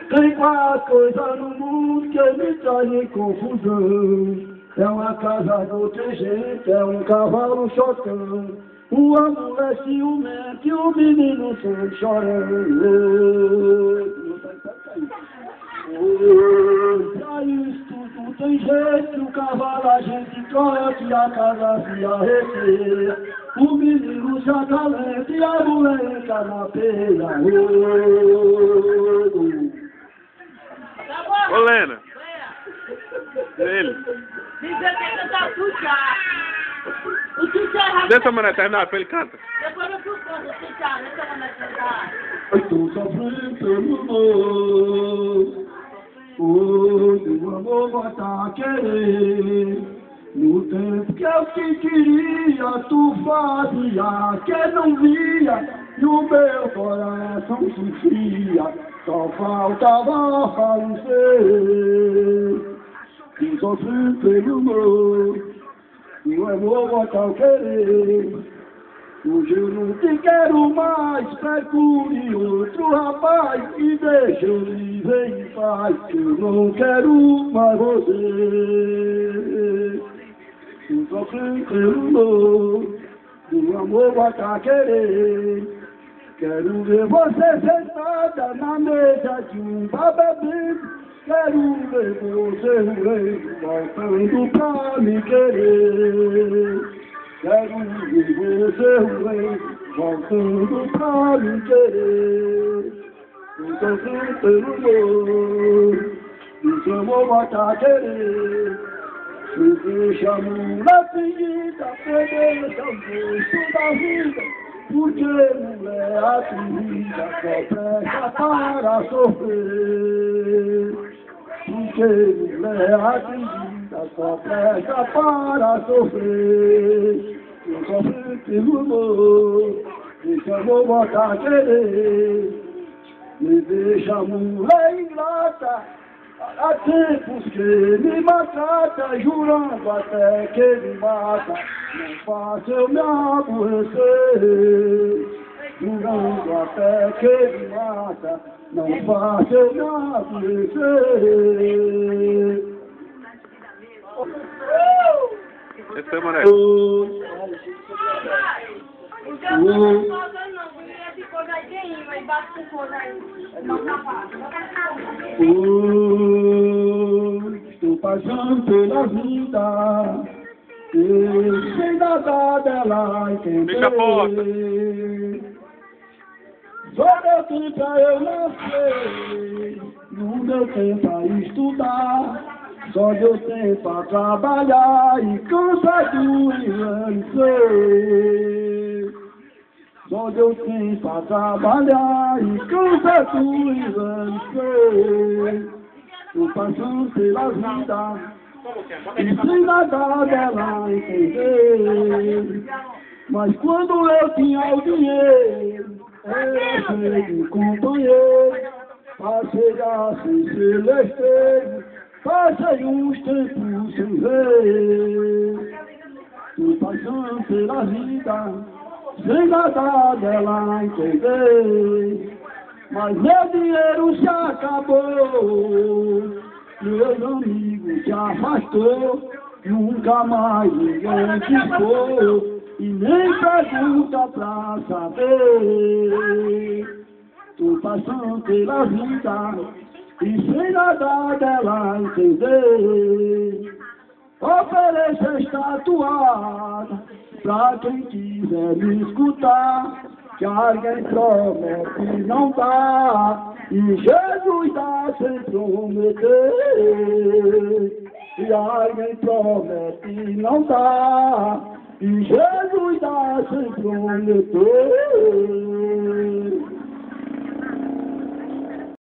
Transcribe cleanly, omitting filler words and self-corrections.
Tem uma coisa no mundo que me traz em confusão. É uma casa gente, é um cavalo chocando. Uma mulher ciumenta e um menino sempre chorando. Pra isso tudo tem jeito, o cavalo a gente troca e a casa se arrepia. O menino se acalenta e a mulher entra na peia. Ô, Lena. Ele. Dizer que ele tá sujar. O sujar. Deixa a mané terminar, pra ele canta. Depois eu fui contra o sujar, deixa a mané terminar. Estou sofrendo pelo amor. Hoje o amor vai tá querer. No tempo que eu te queria, tu fazia que não via. E o meu coração sofria, só faltava falecer. Eu sofri pelo amor, o amor vai tá querer. Hoje eu não te quero mais, procure outro rapaz e deixa eu viver em paz. Eu não quero mais você. Eu sofri pelo amor, o amor vai tá querer. Quero ver você sentada na mesa de um bar bebendo. Quero ver você voltando pra me querer. Quero ver você voltando pra me querer. Eu sofri pelo amor, esse amor vai tá querer. Se deixa a mulher finita, deixa o gosto da vida. Porque mulher atrevida só presta para sofrer. Porque mulher atrevida só presta para sofrer. Eu sofri pelo amor, esse amor bota a querer. Me deixa mulher ingrata, há tempos que me maltrata, jurando até que me mata. Não faça eu me aborrecer, jurando até que me mata. Não faça eu me aborrecer. Esse é mané. Então, não falta não, porque esse coisa aí tem, mas bate com coisa aí. Não tá fácil. Estou passando pela vida, e sem nada dela entender. Fecha a porta. Só deu tempo pra eu nascer, não deu tempo pra estudar. Só deu tempo pra trabalhar e cansado envelhecer. Só deu tempo pra trabalhar e cansado envelhecer. Tô passando pela vida e sem nada dela entender. Mas quando eu tinha o dinheiro, eu sempre companheiro. Passei a se celesteiro, passei uns tempos sem ver. Tô passando pela vida sem nada dela entender. Mas meu dinheiro se acabou, meus amigos se afastou, nunca mais ninguém ficou, e nem pergunta pra saber. Tô passando pela vida e sem nada dela entender. Ofereço esta toada pra quem quiser me escutar, que alguém promete e não dá, e Jesus dá sem prometer. E alguém promete e não dá, e Jesus dá sem prometer.